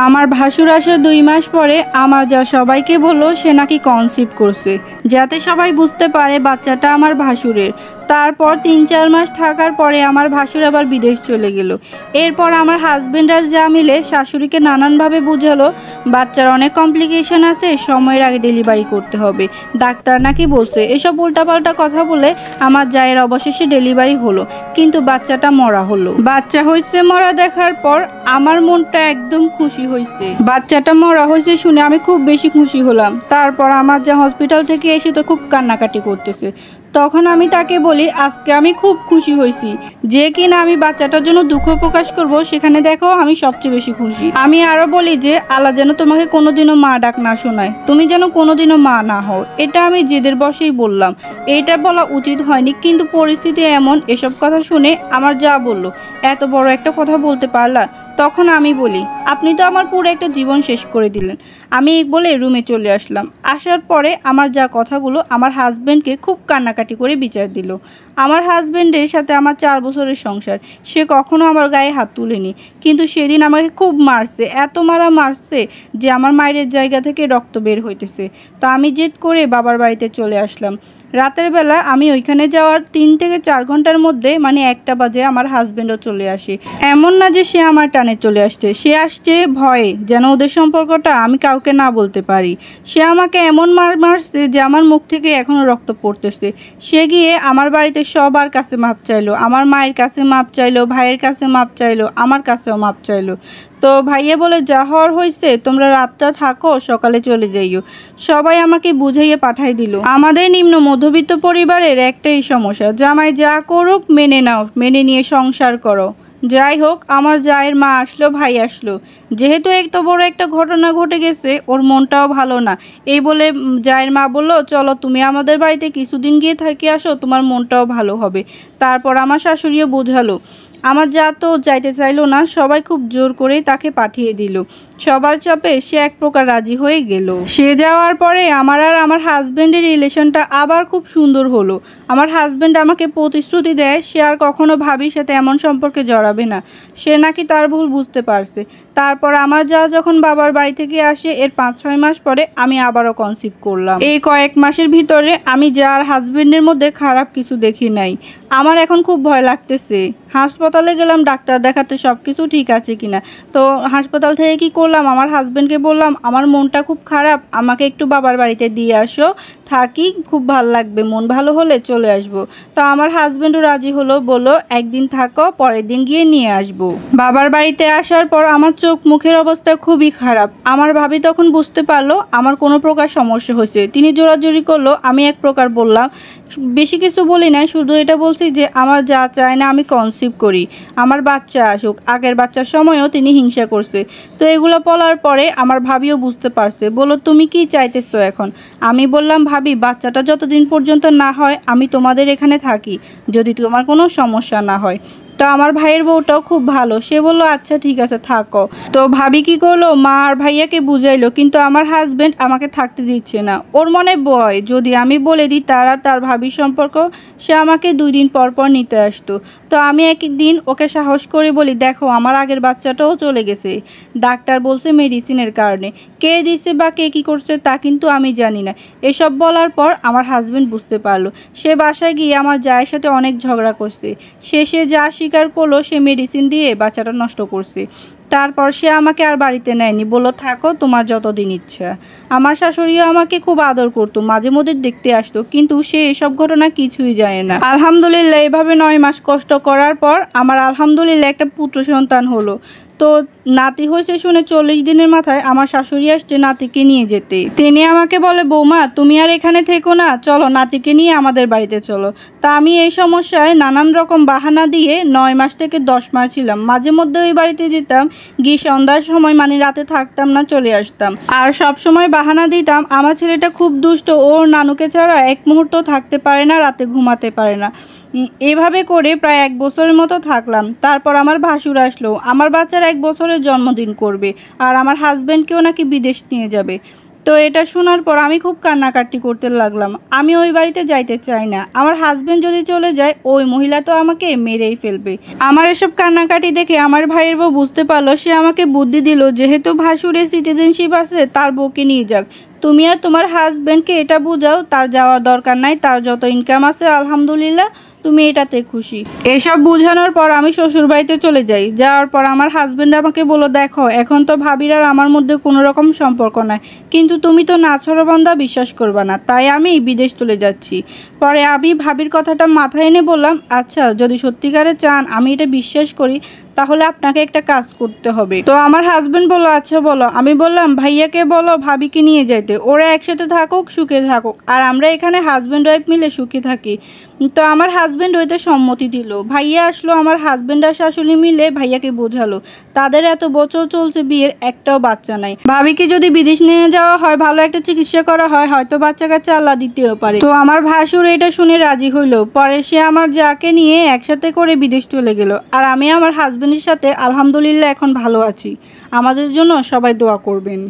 আমার ভাসুর আসে ২ মাস পরে আমার যা সবাইকে বলল সে নাকি কনসিভ করছে, যাতে সবাই বুঝতে পারে বাচ্চাটা আমার ভাসুরের। তারপর ৩-৪ মাস থাকার পরে আমার ভাসুর আবার বিদেশ চলে গেল। এরপর আমার হাজবেন্ড আর যা মিলে শাশুড়িকে নানানভাবে বুঝালো বাচ্চার অনেক কমপ্লিকেশন আছে, সময়ের আগে ডেলিভারি করতে হবে, ডাক্তার নাকি বলছে। এসব উল্টাপাল্টা কথা বলে আমার জায়ের অবশেষে ডেলিভারি হলো, কিন্তু বাচ্চাটা মরা হলো। বাচ্চা হয়েছে মরা দেখার পর আমার মনটা একদম খুশি হয়েছে। বাচ্চাটা মরা হয়েছে শুনে আমি খুব বেশি খুশি হলাম। তারপর আমার যা হসপিটাল থেকে এসে তো খুব কান্নাকাটি করতেছে। তখন আমি তাকে বলি আজকে আমি খুব খুশি হয়েছি, যে কিনা আমি বাচ্চাটার জন্য দুঃখ প্রকাশ করব, সেখানে দেখো আমি সবচেয়ে বেশি খুশি। আমি আরো বলি যে আল্লাহ যেন তোমাকে কোনোদিনও মা ডাক না শোনায়, তুমি যেন কোনোদিনও মা না হও। এটা আমি জেদের বসেই বললাম, এটা বলা উচিত হয়নি, কিন্তু পরিস্থিতি এমন। এসব কথা শুনে আমার যা বলল, এত বড় একটা কথা বলতে পারলা? তখন আমি বলি আপনি তো আমার পুরো একটা জীবন শেষ করে দিলেন। আমি বলে রুমে চলে আসলাম। আসার পরে আমার যা কথাগুলো আমার হাজব্যান্ডকে খুব কান্নাকাটি করে বিচার দিল। আমার হাজব্যান্ডের সাথে আমার 4 বছরের সংসার, সে কখনো আমার গায়ে হাত তুলেনি, কিন্তু সেদিন আমাকে খুব মারছে, এত মারছে যে আমার মায়ের জায়গা থেকে রক্ত বের হইতেছে। তো আমি জেদ করে বাবার বাড়িতে চলে আসলাম। রাতের বেলা আমি ওইখানে যাওয়ার 3 থেকে 4 ঘন্টার মধ্যে মানে 1টা বাজে আমার হাজব্যান্ডও চলে আসে। এমন না যে সে আমার টানে চলে আসছে, সে আসছে ভয়ে, যেন ওদের সম্পর্কটা আমি কাউকে না বলতে পারি। সে আমাকে এমন মারছে যে আমার মুখ থেকে এখনও রক্ত পড়তেছে। সে গিয়ে আমার বাড়িতে সবার কাছে মাপ চাইলো, আমার মায়ের কাছে মাপ চাইলো, ভাইয়ের কাছে মাপ চাইলো, আমার কাছেও মাপ চাইলো। তো ভাইয়া বলে যা হওয়ার হয়েছে, তোমরা রাতটা থাকো, সকালে চলে যাইও। সবাই আমাকে বুঝাইয়ে পাঠাই দিল। আমাদের নিম্ন মধ্যবিত্ত পরিবারের একটাই সমস্যা, জামাই যা করুক মেনে নাও, মেনে নিয়ে সংসার করো। যাই হোক, আমার জায়ের মা আসলো, ভাই আসলো। যেহেতু এত বড় একটা ঘটনা ঘটে গেছে, ওর মনটাও ভালো না। এই বলে জায়ের মা বললো চলো তুমি আমাদের বাড়িতে কিছুদিন গিয়ে থেকে আসো, তোমার মনটাও ভালো হবে। তারপর আমার শাশুড়িও বোঝালো। আমার যা তো যাইতে চাইলো না, সবাই খুব জোর করেই তাকে পাঠিয়ে দিল। সবার চাপে সে এক প্রকার রাজি হয়ে গেল। সে যাওয়ার পরে আমার আর আমার হাজব্যান্ডের রিলেশনটা আবার খুব সুন্দর হলো। আমার হাজব্যান্ড আমাকে প্রতিশ্রুতি দেয় সে আর কখনো ভাবির সাথে এমন সম্পর্কে জড়াবে না। সে নাকি তার ভুল বুঝতে পারছে। তারপর আমার যা যখন বাবার বাড়ি থেকে আসে, এর 5-6 মাস পরে আমি আবারও কনসিভ করলাম। এই কয়েক মাসের ভিতরে আমি যার হাজব্যান্ডের মধ্যে খারাপ কিছু দেখি নাই। আমার এখন খুব ভয় লাগতেছে। হাসপাতালে গেলাম ডাক্তার দেখাতে, সব কিছু ঠিক আছে কিনা। তো হাসপাতাল থেকে কি করলাম, আমার হাজব্যান্ডকে বললাম আমার মনটা খুব খারাপ, আমাকে একটু বাবার বাড়িতে দিয়ে আসো, থাকি, খুব ভালো লাগবে, মন ভালো হলে চলে আসবো। তো আমার হাজব্যান্ডও রাজি হলো, বললো একদিন থাকো, পরের দিন গিয়ে নিয়ে আসবো। বাবার বাড়িতে আসার পর আমার চোখ মুখের অবস্থা খুবই খারাপ। আমার ভাবি তখন বুঝতে পারলো আমার কোনো প্রকার সমস্যা হয়েছে। তিনি জোরাজোরি করলো, আমি এক প্রকার বললাম, বেশি কিছু বলি নাই, শুধু এটা বলছি যে আমার যা চায় না আমি কনসিভ করি, আমার বাচ্চা আসুক। আগের বাচ্চার সময়ও তিনি হিংসা করছে। তো এগুলো বলার পরে আমার ভাবিও বুঝতে পারছে, বললো তুমি কি চাইতেছো এখন? আমি বললাম ভাবি বাচ্চাটা যতদিন পর্যন্ত না হয় আমি তোমাদের এখানে থাকি, যদি তোমার কোনো সমস্যা না হয়। তো আমার ভাইয়ের বউটাও খুব ভালো, সে বললো আচ্ছা ঠিক আছে থাকো। তো ভাবি কি করলো, মা আর ভাইয়াকে বুঝাইলো, কিন্তু আমার হাজব্যান্ড আমাকে থাকতে দিচ্ছে না। ওর মনে ভয় যদি আমি বলে দিই তার ভাবির সম্পর্ক, সে আমাকে 2 দিন পর পর নিতে আসতো। তো আমি একদিন ওকে সাহস করে বলি দেখো আমার আগের বাচ্চাটাও চলে গেছে, ডাক্তার বলছে মেডিসিনের কারণে, কে দিছে বা কে কী করছে তা কিন্তু আমি জানি না। এসব বলার পর আমার হাজব্যান্ড বুঝতে পারলো। সে বাসায় গিয়ে আমার জায়ের সাথে অনেক ঝগড়া করছে। সে যা স্বীকার করলো সে মেডিসিন দিয়ে বাচ্চাটা নষ্ট করছে। তারপর সে আমাকে আর বাড়িতে নেয়নি, বললো থাকো তোমার যতদিন ইচ্ছা। আমার শাশুড়িও আমাকে খুব আদর করতো, মাঝে মধ্যে দেখতে আসতো, কিন্তু সে এসব ঘটনা কিছুই জানে না। আলহামদুলিল্লাহ এভাবে 9 মাস কষ্ট করার পর আমার আলহামদুলিল্লাহ একটা পুত্র সন্তান হলো। তো নাতি হয়েছে শুনে 40 দিনের মাথায় আমার শাশুড়ি আসছে নাতিকে নিয়ে যেতে। তিনি আমাকে বলে বৌমা তুমি আর এখানে থেকো না, চলো নাতিকে নিয়ে আমাদের বাড়িতে চলো। তা আমি এই সমস্যায় নানান রকম বাহানা দিয়ে 9 মাস থেকে 10 মাস ছিলাম। মাঝে মধ্যে ওই বাড়িতে যেতাম, গিয়ে সন্ধ্যার সময় মানে রাতে থাকতাম না, চলে আসতাম। আর সব সময় বাহানা দিতাম আমার ছেলেটা খুব দুষ্ট, ওর নানুকে ছাড়া এক মুহূর্ত থাকতে পারে না, রাতে ঘুমাতে পারে না। এভাবে করে প্রায় 1 বছরের মতো থাকলাম। তারপর আমার ভাসুর আসলো, আমার বাচ্চার 1 বছরের জন্মদিন করবে, আর আমার হাজব্যান্ডকেও নাকি বিদেশ নিয়ে যাবে। তো এটা শোনার পর আমি খুব কান্নাকাটি করতে লাগলাম। আমি ওই বাড়িতে যাইতে চাই না। আমার হাজবেন্ড যদি চলে যায় ওই মহিলা তো আমাকে মেরেই ফেলবে। আমার এসব কান্নাকাটি দেখে আমার ভাইয়ের বউ বুঝতে পারলো, সে আমাকে বুদ্ধি দিল, যেহেতু ভাসুরের সিটিজেনশিপ আছে তার বউকে নিয়ে যাক। তুমি আর তোমার হাজবেন্ডকে এটা বুঝাও তার যাওয়ার দরকার নাই, তার যত ইনকাম আছে আলহামদুলিল্লাহ তুমি এটাতে খুশি। এসব বোঝানোর পর আমি শ্বশুর বাড়িতে চলে যাই। যাওয়ার পর আমার হাজবেন্ড আমাকে বলল, দেখো এখন তো ভাবির আর আমার মধ্যে কোনো রকম সম্পর্ক নাই, কিন্তু তুমি তো নাছোড়বান্দা, বিশ্বাস করবা না, তাই আমি বিদেশ চলে যাচ্ছি। পরে আমি ভাবির কথাটা মাথায় এনে বললাম, আচ্ছা যদি সত্যিকারে চান আমি এটা বিশ্বাস করি তাহলে আপনাকে একটা কাজ করতে হবে। তো আমার হাজবেন্ড বলল, আচ্ছা বলো। আমি বললাম, ভাইয়াকে বলো ভাবিকে নিয়ে যাইতে, ওরা একসাথে থাকুক, সুখে থাকুক, আর আমরা এখানে হাজবেন্ড ওয়াইফ মিলে সুখে থাকি। তো আমার হাজবেন্ড ওইতে সম্মতি দিল। ভাইয়া আসলো, আমার হাজবেন্ড আর শাশুড়ি মিলে ভাইয়াকে বোঝালো তাদের এত বছর চলছে বিয়ের, একটাও বাচ্চা নাই। ভাবিকে যদি বিদেশ নিয়ে যাওয়া হয়, ভালো একটা চিকিৎসা করা হয়, হয়তো বাচ্চা কাচ্চা আল্লাহ দিতেও পারে। তো আমার ভাসুর এটা শুনে রাজি হইলো। পরে সে আমার যাকে নিয়ে একসাথে করে বিদেশ চলে গেল। আর আমি আমার হাজবেন্ডের সাথে আলহামদুলিল্লাহ এখন ভালো আছি। আমাদের জন্য সবাই দোয়া করবেন।